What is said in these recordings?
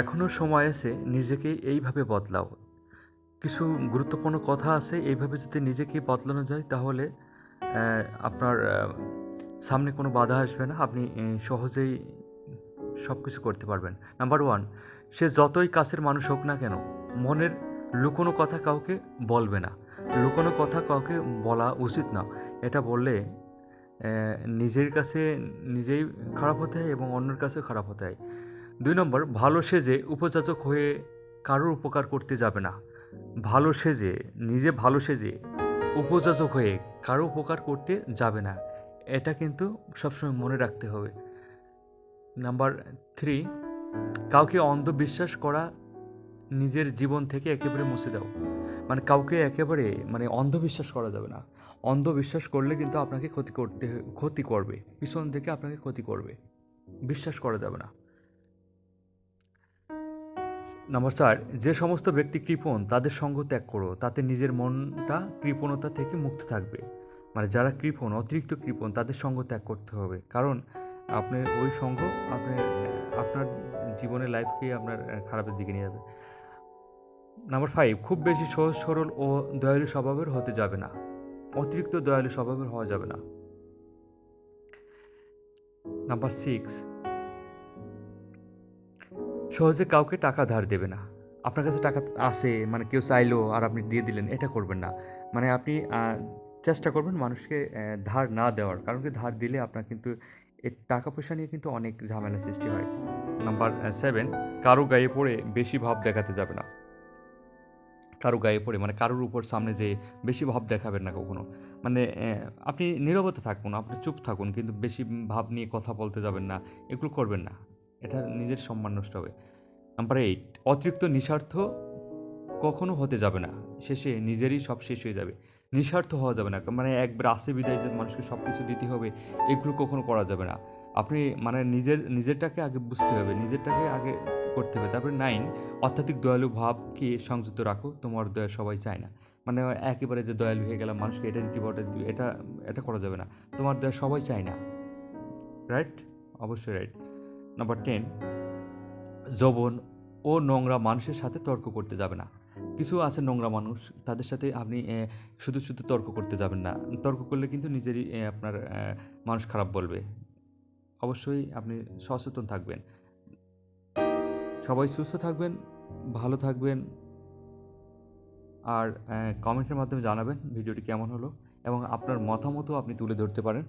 এখনও সময় আছে, নিজেকে এইভাবে বদলাও। কিছু গুরুত্বপূর্ণ কথা আছে, এইভাবে যদি নিজেকে বদলানো যায় তাহলে আপনার সামনে কোনো বাধা আসবে না। আপনি সহজেই সব কিছু করতে পারবেন। নাম্বার 1, সে যতই কাছের মানুষ হোক না কেন, মনের লুকোনো কথা কাউকে বলবে না। লুকোনো কথা কাউকে বলা উচিত না। এটা বললে নিজের কাছে নিজেই খারাপ হতে হয় এবং অন্যের কাছেও খারাপ হতে হয়। 2 নম্বর, ভালো সেজে উপযাচক হয়ে কারোর উপকার করতে যাবে না। ভালো সেজে, নিজে ভালো সেজে উপযাচক হয়ে কারো উপকার করতে যাবে না। এটা কিন্তু সবসময় মনে রাখতে হবে। নাম্বার 3, কাউকে অন্ধবিশ্বাস করা নিজের জীবন থেকে একেবারে মুছে দাও। মানে কাউকে একেবারে অন্ধবিশ্বাস করা যাবে না। অন্ধবিশ্বাস করলে কিন্তু আপনাকে ক্ষতি করবে। পিছন থেকে আপনাকে ক্ষতি করবে। বিশ্বাস করা যাবে না। নাম্বার 4, যে সমস্ত ব্যক্তি কৃপণ তাদের সঙ্গ ত্যাগ করো, তাতে নিজের মনটা কৃপণতা থেকে মুক্ত থাকবে। মানে যারা কৃপণ, অতিরিক্ত কৃপণ, তাদের সঙ্গ ত্যাগ করতে হবে। কারণ আপনি ওই সঙ্গ আপনার আপনার জীবনের লাইফকে আপনার খারাপের দিকে নিয়ে যাবে। নাম্বার 5, খুব বেশি সহজ সরল ও দয়ালু স্বভাবের হতে যাবে না। অতিরিক্ত দয়ালু স্বভাবের হওয়া যাবে না। নাম্বার 6, সহজে কাউকে টাকা ধার দেবে না। আপনার কাছে টাকা আছে, কেউ চাইলো আর আপনি দিয়ে দিলেন, এটা করবেন না। আপনি চেষ্টা করবেন মানুষকে ধার না দেওয়ার। কারণ কি, ধার দিলে আপনার কিন্তু টাকা পয়সা নিয়ে কিন্তু অনেক ঝামেলা সৃষ্টি হয়। নাম্বার 7, কারো গায়ে পড়ে বেশি ভাব দেখাতে যাবে না। কারো গায়ে পড়ে কারোর উপর সামনে যেয়ে বেশি ভাব দেখাবেন না কখনো। আপনি নীরবতা থাকুন, আপনি চুপ থাকুন, কিন্তু বেশি ভাব নিয়ে কথা বলতে যাবেন না। এগুলো করবেন না। এটা নিজের সম্মান নষ্ট হবে। নাম্বার 8, অতিরিক্ত নিঃস্বার্থ কখনো হতে যাবে না। শেষে নিজেরই সব শেষ হয়ে যাবে। নিঃস্বার্থ হওয়া যাবে না। একবার আসে বিদায় যে মানুষকে সব কিছু দিতে হবে, এগুলো কখনো করা যাবে না। আপনি নিজেরটাকে আগে বুঝতে হবে, নিজেরটাকে আগে করতে হবে। তারপরে 9, অত্যাধিক দয়ালু ভাবকে সংযত রাখো, তোমার দয়া সবাই চায় না। মানে একেবারে যে দয়ালু হয়ে গেলাম, মানুষকে এটা দিতে হবে, ওটা দিতে হবে, এটা করা যাবে না। তোমার দয়া সবাই চায় না। রাইট? অবশ্যই রাইট। নাম্বার 10, যৌবন ও নোংরা মানুষের সাথে তর্ক করতে যাবে না। কিছু আছে নোংরা মানুষ, তাদের সাথে আপনি শুধু শুধু তর্ক করতে যাবেন না। তর্ক করলে কিন্তু নিজেরই আপনার মানুষ খারাপ বলবে। অবশ্যই আপনি সচেতন থাকবেন। সবাই সুস্থ থাকবেন, ভালো থাকবেন। আর কমেন্টের মাধ্যমে জানাবেন ভিডিওটি কেমন হলো, এবং আপনার মতামতও আপনি তুলে ধরতে পারেন।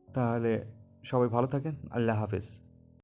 তাহলে সবাই ভালো থাকেন। আল্লাহ হাফেজ।